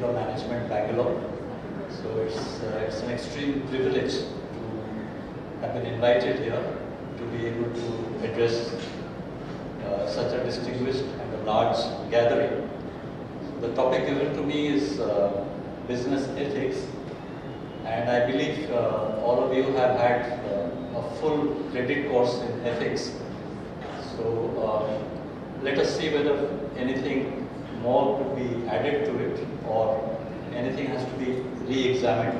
from Management, Bangalore. So it's an extreme privilege to have been invited here to be able to address such a distinguished and a large gathering. The topic given to me is business ethics, and I believe all of you have had a full credit course in ethics. So let us see whether anything more could be added to it or anything has to be re-examined.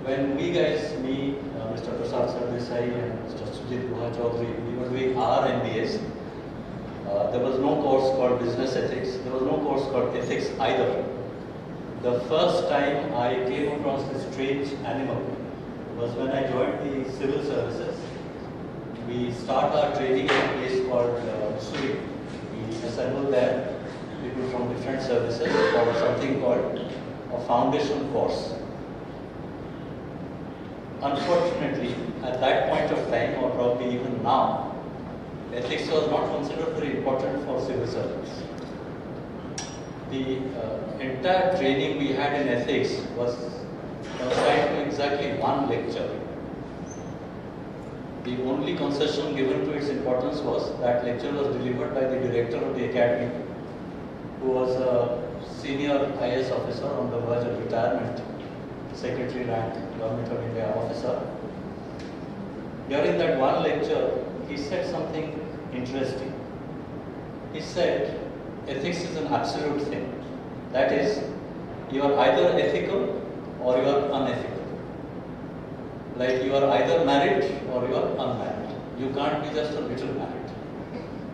When we guys, me, Mr. Prasad Sardesai and Mr. Sujit Guha Chaudhary, we were doing our MBAs, there was no course called business ethics. There was no course called ethics either. The first time I came across this strange animal was when I joined the civil services. We start our training in a place called Missouri. We assemble there people from different services for something called a foundation course. Unfortunately, at that point of time, or probably even now, ethics was not considered very important for civil servants. The entire training we had in ethics was confined to exactly one lecture. The only concession given to its importance was that lecture was delivered by the director of the academy, who was a senior IS officer on the verge of retirement, secretary rank, Government of India officer. During that one lecture, he said something interesting. He said, ethics is an absolute thing. That is, you are either ethical or you are unethical. Like you are either married or you are unmarried. You can't be just a little married.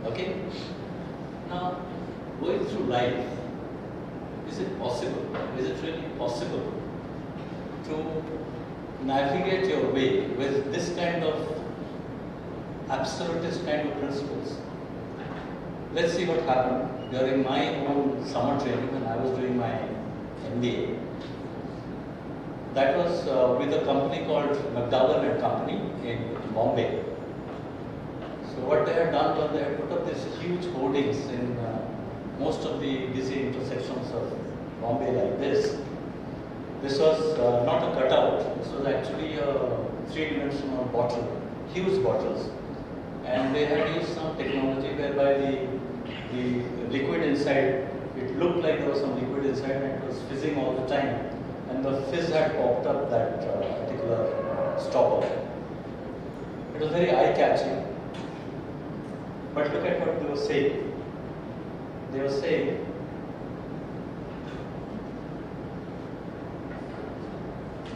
Okay? Now, going through life, is it possible? Is it really possible to navigate your way with this kind of absolutist kind of principles? Let's see what happened during my own summer training when I was doing my MBA. That was with a company called McDowell and Company in Bombay. So what they had done was they had put up these huge hoardings in most of the busy intersections of Bombay like this. This was not a cutout. This was actually a three-dimensional bottle, huge bottles. And they had used some technology whereby the liquid inside, it looked like there was some liquid inside and it was fizzing all the time. And the fizz had popped up that particular stopper. It was very eye-catching. But look at what they were saying. They were saying,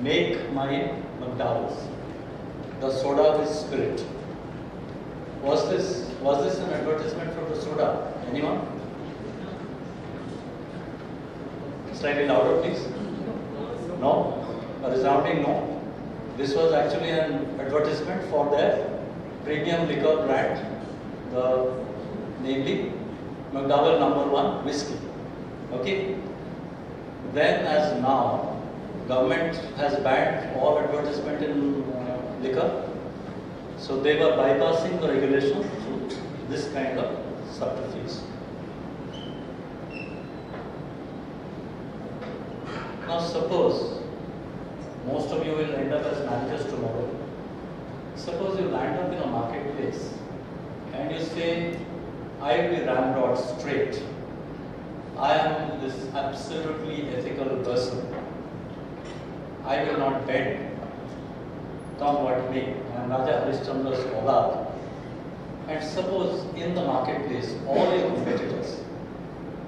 make my McDowell's, the soda with spirit. Was this an advertisement for the soda? Anyone? Slightly louder, please. No? A resounding no. This was actually an advertisement for their premium liquor brand, namely McDowell #1 whiskey. Okay? Then as now, government has banned all advertisement in liquor. So they were bypassing the regulation through this kind of subterfuge. Now suppose, most of you will end up as managers tomorrow. Suppose you land up in a marketplace and you say, I will be ramrod straight. I am this absolutely ethical person. I will not bend. Come what may. I am Raja Harishchandra's Aulad. And suppose in the marketplace, all your competitors,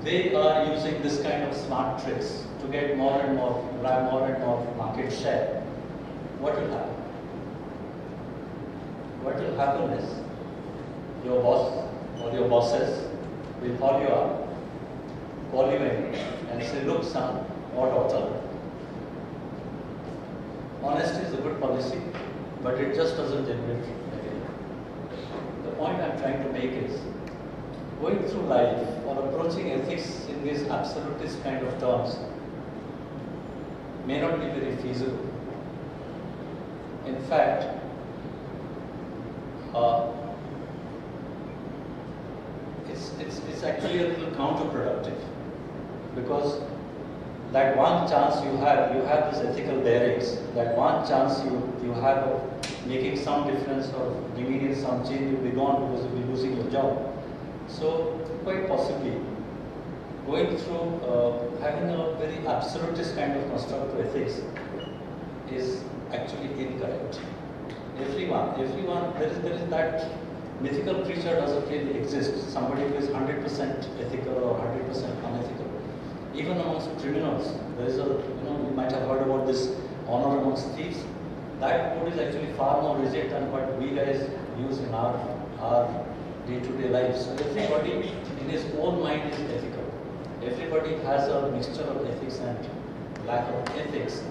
they are using this kind of smart tricks to get more and more, grab more and more market share. What will happen? What will happen is, your boss or your bosses will call you up, call you in and say, look son or daughter, honesty is a good policy, but it just doesn't generate revenue. The point I'm trying to make is, going through life or approaching ethics in these absolutist kind of terms may not be very feasible. In fact, it's actually a little counterproductive, because that one chance you have this ethical bearings, that one chance you have of making some difference or bringing in some change will be gone because you'll be losing your job. So quite possibly going through having a very absolutist kind of construct to ethics is actually incorrect. Everyone, there is that mythical creature doesn't really exist. Somebody who is 100% ethical or 100% unethical. Even amongst criminals, there is a, you might have heard about this honor amongst thieves. That code is actually far more rigid than what we guys use in our day-to-day lives. So everybody in his own mind is ethical. Everybody has a mixture of ethics and lack of ethics.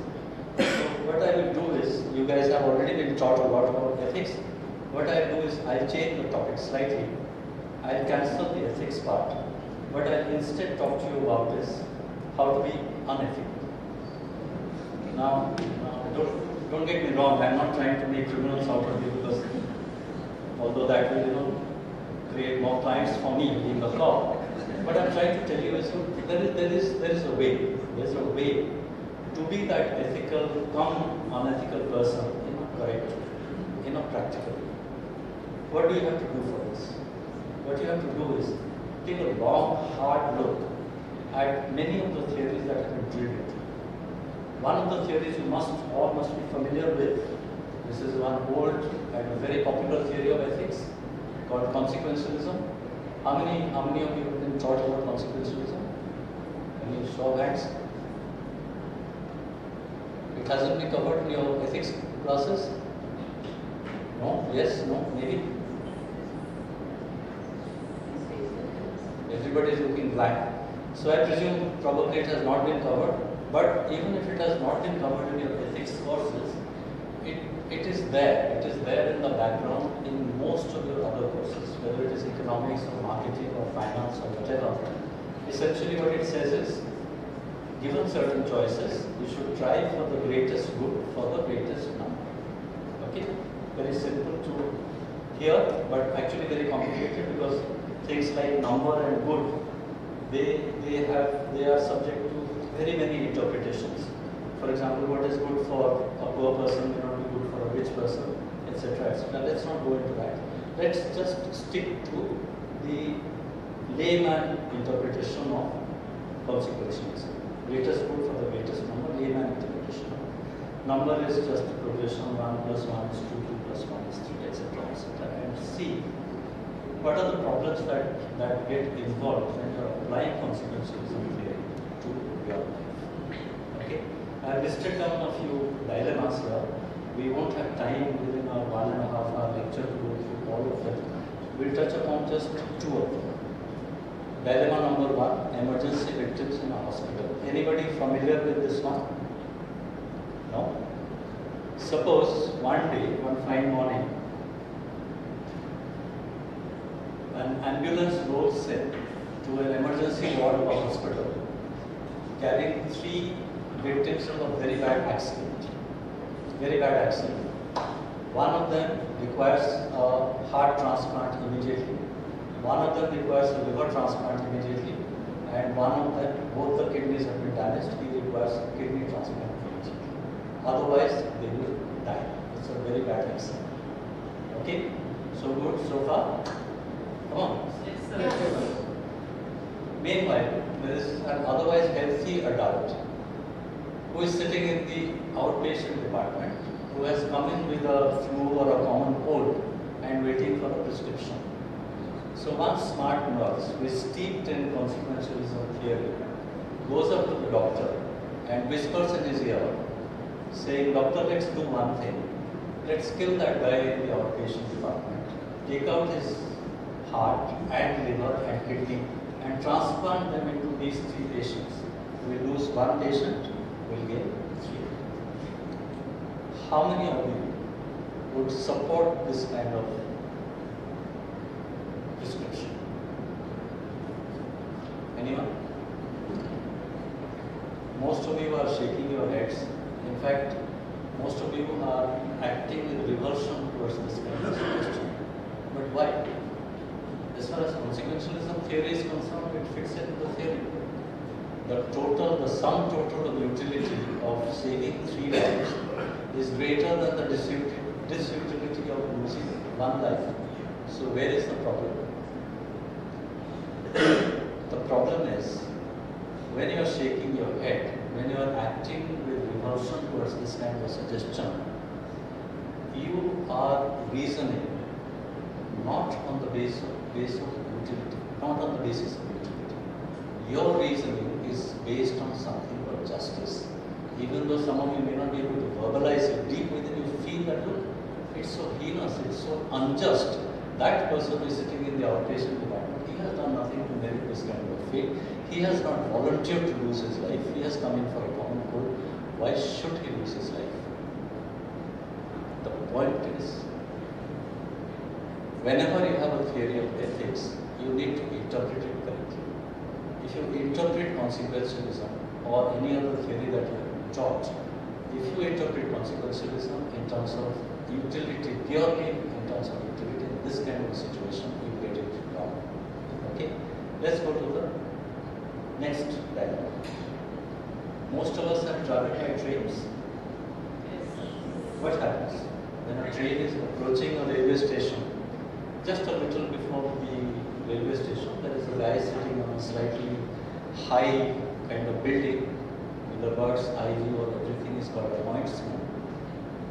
So what I will do is, you guys have already been taught a lot about ethics. What I'll do is, I'll change the topic slightly. I'll cancel the ethics part. What I'll instead talk to you about is how to be unethical. Now don't get me wrong, I'm not trying to make criminals out of you, because although that will create more clients for me being a law. What I'm trying to tell you is there is a way. There's a way to be that ethical, unethical person in a correct way, in a practical way. What do you have to do for this? What you have to do is take a long, hard look at many of the theories that have been drilled into. One of the theories you all must be familiar with. This is one old and very popular theory of ethics called consequentialism. How many of you have been taught about consequentialism? Any show of hands? It hasn't been covered in your ethics classes? No? Yes? No? Maybe? Everybody is looking blank. So I presume probably it has not been covered. But even if it has not been covered in your ethics courses, it is there. It is there in the background in most of your other courses, whether it is economics or marketing or finance or whatever. Essentially what it says is, given certain choices, you should try for the greatest good for the greatest number. Okay? Very simple to hear, but actually very complicated, because things like number and good, they are subject to very many interpretations. For example, what is good for a poor person may not be good for a rich person, etc., etc. Let's not go into that. Let's just stick to the layman interpretation of consequentialism. Greatest good for the greatest number, layman interpretation. Number is just a progression, 1 plus 1 is 2, 2 plus 1 is 3, etc., etc. And see what are the problems that get involved when you're applying consequentialism theory to your life. Okay? I've listed down a few dilemmas here. We won't have time within our 1.5 hour lecture to go through all of them. We'll touch upon just 2 of them. Dilemma number 1, emergency victims in a hospital. Anybody familiar with this one? No? Suppose one day, one fine morning, an ambulance rolls in to an emergency ward of a hospital, carrying 3 victims of a very bad accident. Very bad accident. One of them requires a heart transplant immediately. One of them requires a liver transplant immediately. And one of them, both the kidneys have been damaged. He requires a kidney transplant immediately. Otherwise, they will die. It's a very bad accident. Okay? So good so far? Come on. Yes. Meanwhile, there is an otherwise healthy adult who is sitting in the outpatient department, who has come in with a flu or a common cold and waiting for a prescription. So one smart nurse who is steeped in consequentialism theory goes up to the doctor and whispers in his ear, saying, "Doctor, let's do one thing. Let's kill that guy in the outpatient department. Take out his heart and liver and kidney and transplant them into these 3 patients. We lose 1 patient, we'll gain 3. How many of you would support this kind of prescription? Anyone? Most of you are shaking your heads. In fact, most of you are acting with revulsion towards this kind of suggestion. But why? As far as consequentialism theory is concerned, it fits into the theory. the sum total of utility of saving 3 lives is greater than the disutility of losing 1 life. So where is the problem? The problem is when you are shaking your head, when you are acting with revulsion towards this kind of suggestion, you are reasoning not on the basis of utility, not on the basis of utility. Your reasoning is based on something called justice. Even though some of you may not be able to verbalize it, deep within you feel that, look, it's so heinous, it's so unjust. That person is sitting in the outpatient department, he has done nothing to merit this kind of fate. He has not volunteered to lose his life. He has come in for a common good. Why should he lose his life? The point is, whenever you have a theory of ethics, you need to interpret it correctly. If you interpret consequentialism or any other theory that you have taught, if you interpret consequentialism in terms of utility, purely in terms of utility in this kind of a situation, you get it wrong. Okay? Let's go to the next diagram. Most of us have traveled by trains. What happens? When a train is approaching a railway station, just a little before the railway station, there is a guy sitting on a slightly high kind of building with a bird's eye view or everything is called a pointsman.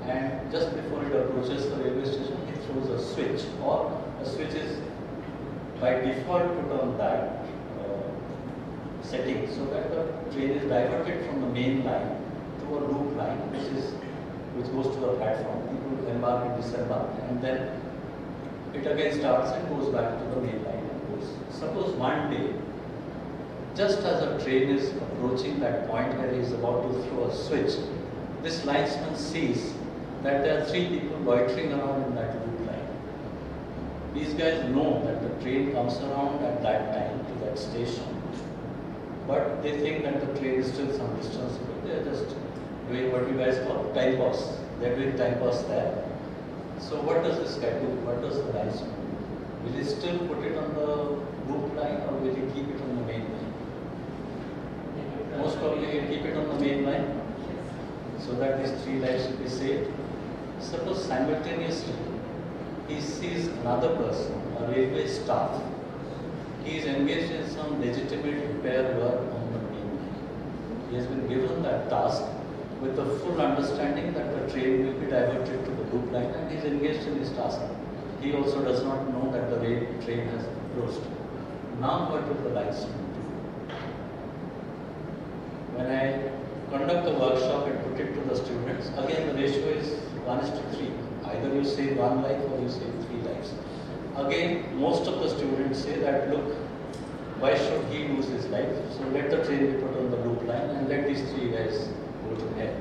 And just before it approaches the railway station, he throws a switch, or a switch is by default put on that setting so that the train is diverted from the main line to a loop line which goes to the platform. People embark and disembark, and then it again starts and goes back to the main line and goes. Suppose one day, just as a train is approaching that point where he is about to throw a switch, this linesman sees that there are 3 people loitering around in that loop line. These guys know that the train comes around at that time to that station, but they think that the train is still some distance away. They are just doing what you guys call time pass. They are doing time pass there. So what does this guy do? What does the linesman do? Will he still put it on the loop line, or will he keep it on the main line? Most probably he'll keep it on the main line so that these 3 lives will be saved. Suppose simultaneously he sees another person, a railway staff. He is engaged in some legitimate repair work on the main line. He has been given that task with the full understanding that the train will be diverted to the loop line, and he is engaged in his task. He also does not know that the train has approached. Now what will the linesman do? When I conduct the workshop and put it to the students, again the ratio is 1:3. Either you save 1 life or you save 3 lives. Again, most of the students say that, look, why should he lose his life? So let the train be put on the loop line and let these 3 guys go to hell.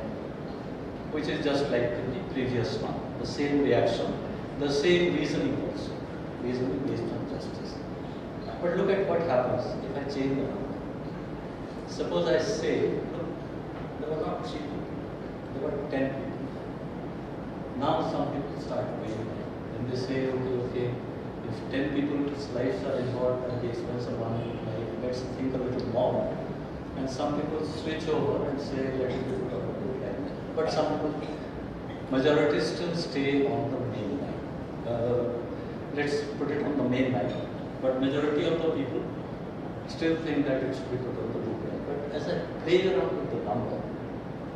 Which is just like the previous one. The same reaction, the same reasoning also. Reasoning based on justice. But look at what happens if I change the number. Suppose I say, look, there were not 3 people, there were 10 people. Now some people start weighing in. And they say, okay, if 10 people's lives are involved at the expense of 1 life, let's think a little more. And some people switch over and say, let it be put on the loop line. But some people, majority still stay on the main line. Let's put it on the main line. But majority of the people still think that it should be put on the loop line. But as I play around with the number,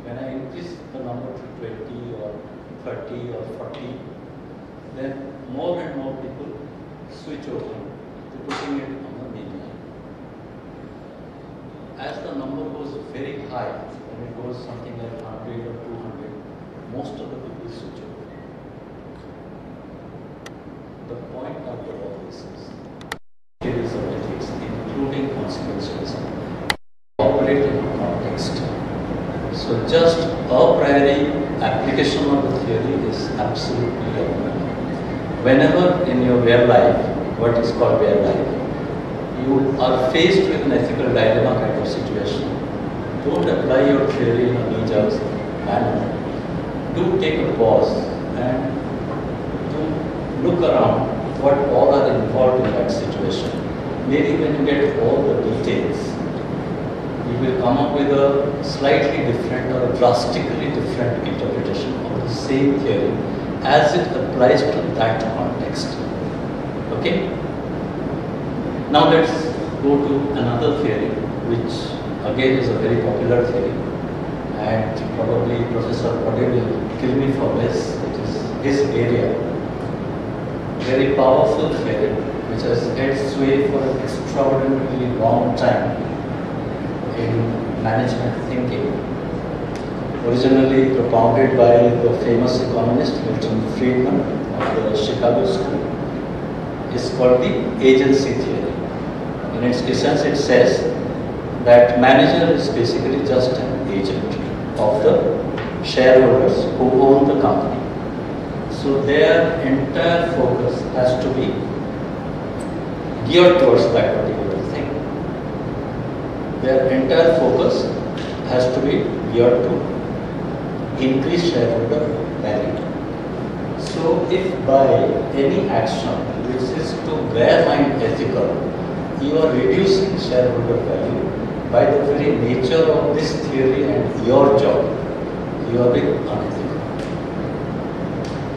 when I increase the number to 20 or 30 or 40, then more and more people switch over to putting it on the main line. As the number goes very high, when it goes something like 100 or 200, most of the people switch over. The point after all this is, theories of ethics, including consequentialism, operate in context. So just a priori application of the theory is absolutely wrong. Whenever in your real life, what is called real life, you are faced with an ethical dilemma kind of situation, don't apply your theory in a knee-jerk manner. Do take a pause and do look around what all are involved in that situation. Maybe when you get all the details, you will come up with a slightly different or drastically different interpretation of the same theory as it applies to that context. Okay? Now let's go to another theory, which again is a very popular theory, and probably Professor Pade will kill me for this. It is his area. Very powerful theory, which has held sway for an extraordinarily long time in management thinking. Originally propounded by the famous economist Milton Friedman of the Chicago School, is called the agency theory. In its essence, it says that manager is basically just an agent of the shareholders who own the company. So their entire focus has to be geared towards that particular thing. Their entire focus has to be geared to increase shareholder value. So if by any action which is to their mind ethical, you are reducing shareholder value, by the very nature of this theory and your job, you are being unethical.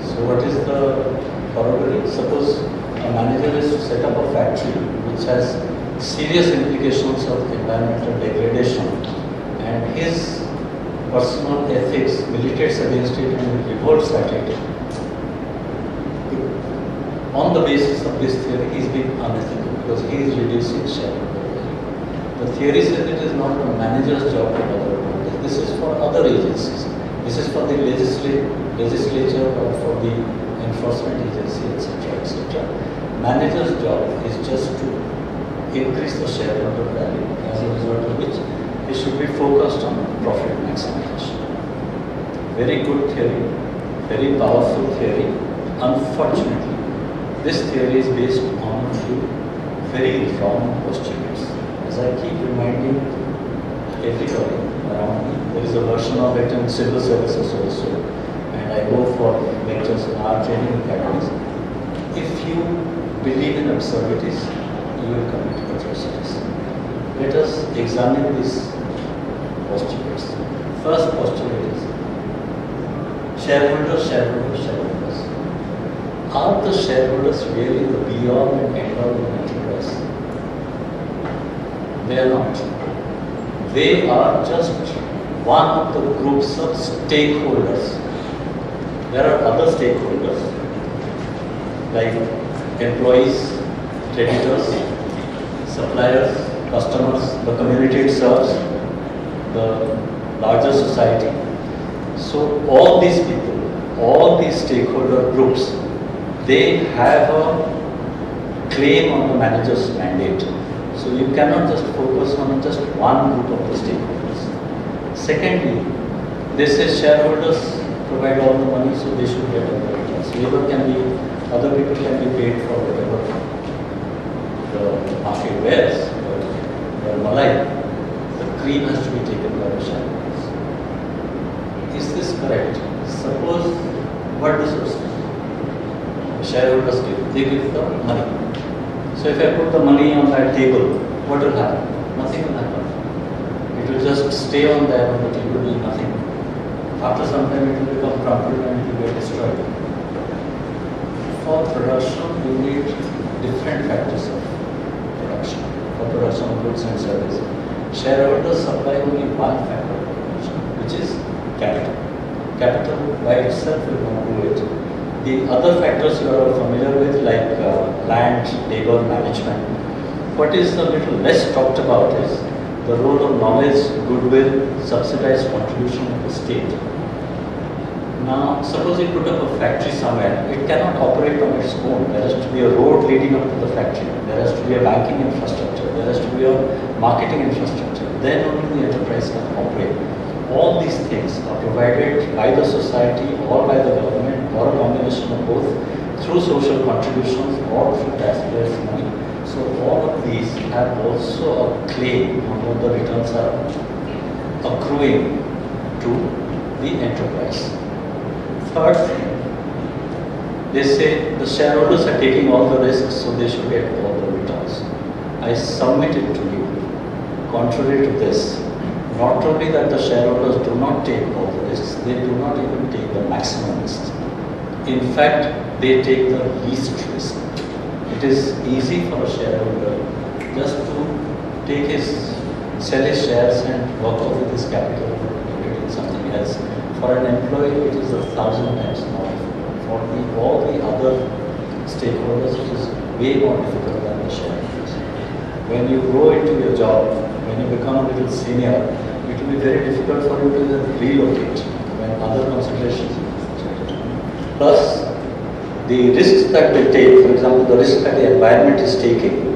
So what is the corollary? Suppose a manager is to set up a factory which has serious implications of environmental degradation, and his personal ethics militates against it and revolts at it. On the basis of this theory, he is being unethical because he is reducing shareholder value. The theory says it is not the manager's job to bother about this. This is for other agencies. This is for the legislature or for the enforcement agency, etc., etc. Manager's job is just to increase the shareholder value, as a result of which he should be focused on profit maximization. Very good theory, very powerful theory. Unfortunately, this theory is based on a few very wrong postulates. As I keep reminding everybody around me, there is a version of it in civil services also, and I go for lectures in our training academies. If you believe in absurdities, you will commit atrocities. Let us examine these postulates. First postulate is shareholders, shareholders, shareholders. Are the shareholders really the be-all and end-all of an enterprise? They are not. They are just one of the groups of stakeholders. There are other stakeholders like employees, creditors, suppliers, customers, the community it serves, the larger society. So all these people, all these stakeholder groups, they have a claim on the manager's mandate. So you cannot just focus on just one group of the stakeholders. Secondly, they say shareholders provide all the money, so they should get all the returns. Labor can be, other people can be paid for whatever the market bears, but malai, the cream has to be taken by the shareholders. Is this correct? Suppose, what does the shareholders give? They give the money. So if I put the money on that table, what will happen? Nothing will happen. It will just stay on there on the table doing nothing. After some time it will become crumpled and it will get destroyed. For production, you need different factors of production. For production of goods and services. Shareholders supply only one factor of production, which is capital. Capital by itself will not do it. The other factors you are familiar with, like land, labor, management. What is a little less talked about is the role of knowledge, goodwill, subsidized contribution of the state. Now, suppose you put up a factory somewhere, it cannot operate on its own. There has to be a road leading up to the factory. There has to be a banking infrastructure. There has to be a marketing infrastructure. Then only the enterprise can operate. All these things are provided by the society or by the government or a combination of both through social contributions or through taxpayers' money. So all of these have also a claim on what the returns are accruing to the enterprise. Third thing, they say the shareholders are taking all the risks, so they should get all the returns. I submit it to you. contrary to this, not only that the shareholders do not take all the risks, they do not even take the maximum risk. In fact, they take the least risk. It is easy for a shareholder just to sell his shares and work off with his capital or put it in something else. For an employee, it is 1,000 times more difficult. For all the other stakeholders, it is way more difficult than the shareholders. When you go into your job, when you become a little senior, it will be very difficult for you to relocate when other considerations. Plus, the risks that they take, for example, the risk that the environment is taking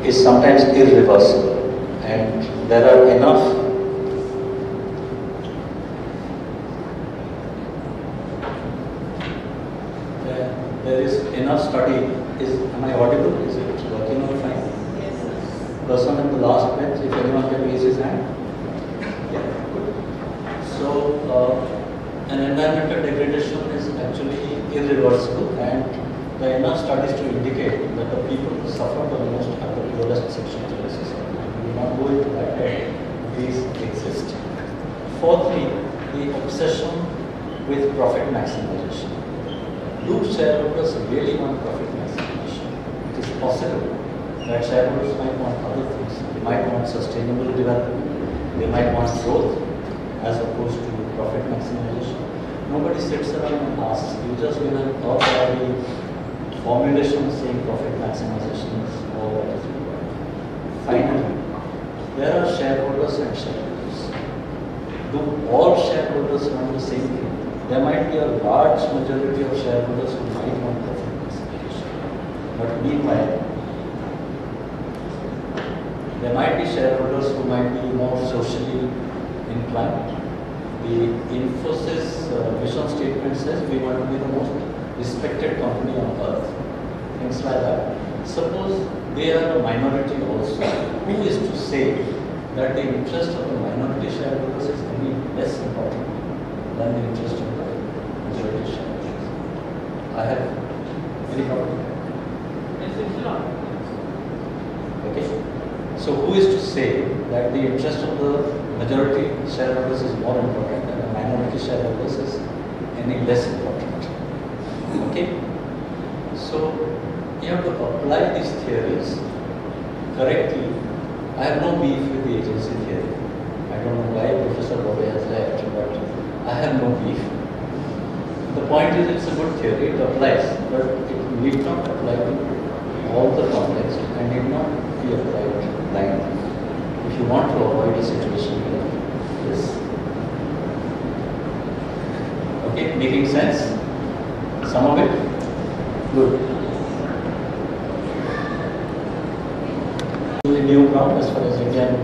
is sometimes irreversible. And there are enough there is enough study. Am I audible? Is it working out fine? Yes. Person in the last bench, if anyone can raise his hand. Yeah, good. So, an environmental degradation is actually irreversible, and there are enough studies to indicate that the people who suffer the most are the poorest sections of the society. We will not go into that, but these exist. Fourthly, the obsession with profit maximization. Do shareholders really want profit maximization? It is possible that shareholders might want other things. They might want sustainable development. They might want growth as opposed to profit maximization. Nobody sits around and asks. You just will have thought about the formulation saying profit maximization is all that is required. Finally, there are shareholders and shareholders. Do all shareholders want the same thing? There might be a large majority of shareholders who might want profit maximization. But meanwhile, there might be shareholders who might be more socially inclined. The Infosys vision statement says we want to be the most respected company on earth. Things like that. Suppose they are a minority also. Who is to say that the interest of the minority shareholders is any less important than the interest of the majority shareholders? I have any problem? Yes, it's not. Okay. So who is to say that the interest of the majority shareholders is more important and the minority shareholders is any less important? Okay. So you have to apply these theories correctly. I have no beef with the agency theory. I don't know why Professor Bobe has left, but I have no beef. The point is, it's a good theory, it applies, but it need not apply to all the context and need not be applied blindly. If you want to avoid a situation like this. Okay, making sense? Some of it? Good. New ground as far as Indian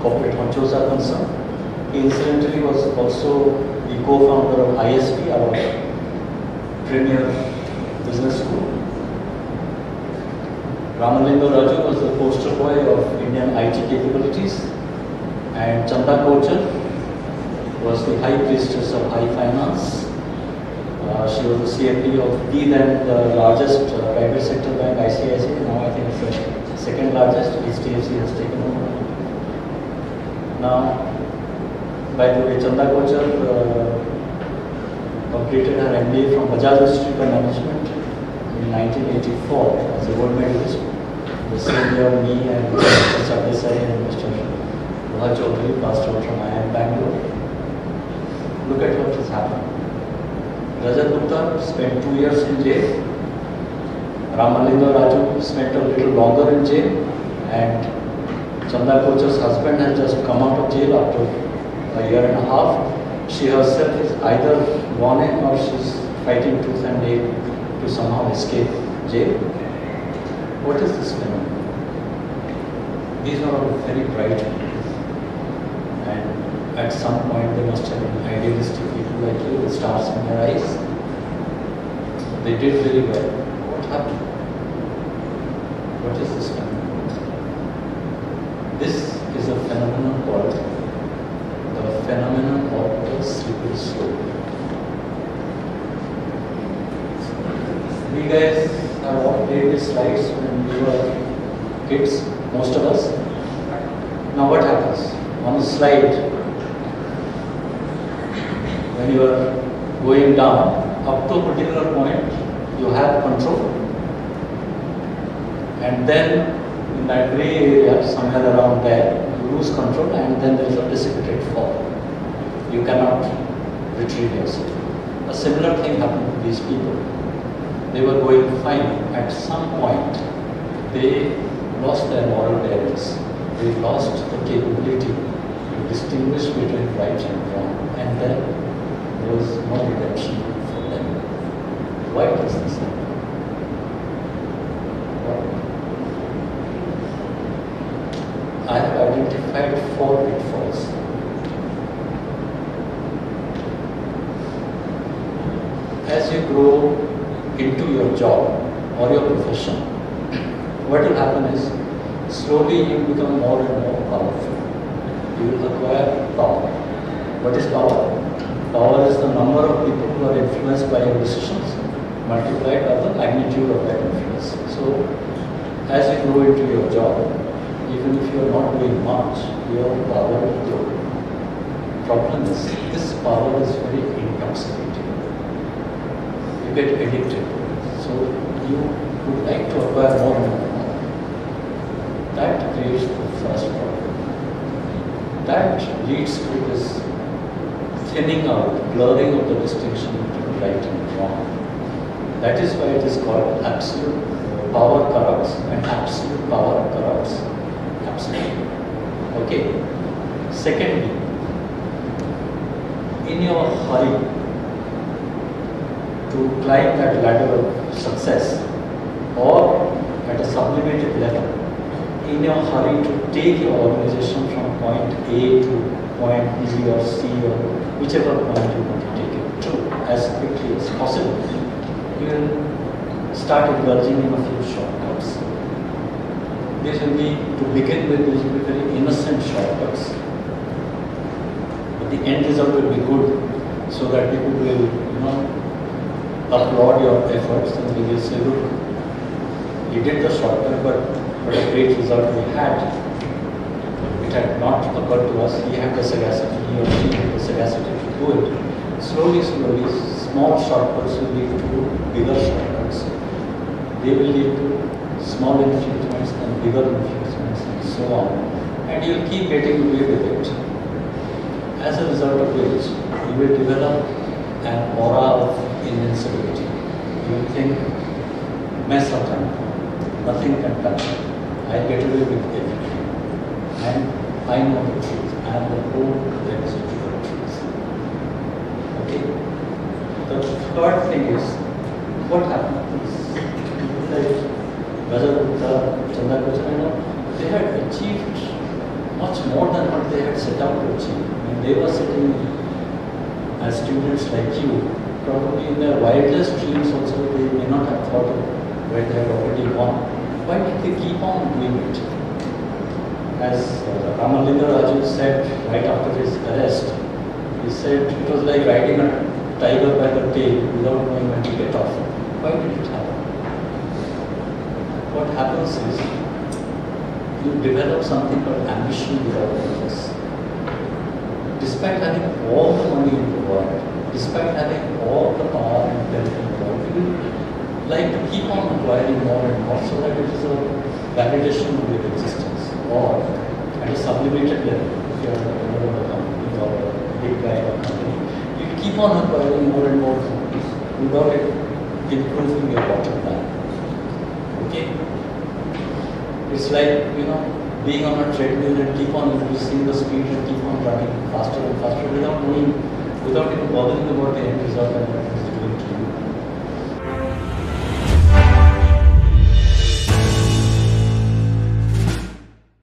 corporate honchos are concerned. He incidentally was also the co-founder of ISP, our premier business school. Ramalinga Raju was the poster boy of Indian IT capabilities, and Chanda Kochar was the high priestess of high finance. She was the CMD of the then the largest private sector bank, ICICI. Now I think it's the second largest. HDFC has taken over. Now, by the way, Chanda Kochar completed her MBA from Bajaj Institute of Management in 1984 as a gold medalist. The same year, me and Mr. Sardesai and Mr. Roha Chaudhary passed out from IIM Bangalore. Look at what has happened. Rajat Gupta spent 2 years in jail. Ramalinga Raju spent a little longer in jail, and Chanda Kochar's husband has just come out of jail after a year and a half. She herself is either gone in or she's fighting tooth and nail to somehow escape jail. What is this phenomenon? These are all very bright people, and at some point they must have been idealistic people like you with stars in their eyes. They did very well. What happened? What is this phenomenon? This is a phenomenon called the phenomenon of the slippery slope. We guys have all played these slides when we were kids, most of us. Now what happens? On the slide, when you are going down, up to a particular point, you have control. And then in that gray area, somewhere around there, you lose control and then there is a precipitated fall. You cannot retrieve yourself. A similar thing happened to these people. They were going fine. At some point, they lost their moral awareness. They lost the capability to distinguish between right and wrong. And then there was no redemption for them. Why does this happen? I have identified 4 pitfalls. As you grow into your job or your profession, what will happen is slowly you become more and more powerful. You will acquire power. What is power? Power is the number of people who are influenced by your decisions multiplied by the magnitude of that influence. So, as you grow into your job, even if you are not doing much, your power will grow. Problem is, this power is very intoxicating. You get addicted. So, you would like to acquire more and more power. That creates the first problem. That leads to this thinning out, blurring of the distinction between right and wrong. That is why it is called absolute power corrupts, and absolute power corrupts absolutely. Okay. Secondly, in your hurry to climb that ladder of success, or at a sublimated level, in your hurry to take your organization from point A to point B or C or whichever point you want to take it to as quickly as possible, you will start indulging in a few shortcuts. These will be, to begin with, these will be very innocent shortcuts. But the end result will be good, so that people will, applaud your efforts and they will say, look, you did the shortcut, but what a great result we had. It had not occurred to us. He had the sagacity, he or she had the sagacity to do it. Slowly, small shortcuts will lead to bigger shortcuts. They will lead to small infringements and bigger infringements and so on. And you will keep getting away with it. As a result of which, you will develop an aura of invincibility. You will think, mess up time, nothing can touch me. I get away with everything. And I know the truth. I am the whole representative of the truth. Okay? The third thing is, what happens? Like Gajarutta, Chandakochan, they had achieved much more than what they had set out to achieve. When they were sitting as students like you, probably in their wildest dreams also, they may not have thought of where they had already gone. Why did they keep on doing it? As Ramalinga Raju said right after his arrest, he said it was like riding a tiger by the tail without knowing when to get off. Why did it happen? What happens is, you develop something called ambition without purpose. Despite having all the money in the world, despite having all the power and wealth in the world, you will like to keep on acquiring more and more so that it is a validation of your existence. Or at a sublimated level, if you are the owner of a company or a big guy in a company, you keep on acquiring more and more companies without it improving your bottom line. Okay? It's like, being on a treadmill and keep on increasing the speed and keep on running faster and faster without knowing, without even bothering about the end result and what it is doing to you.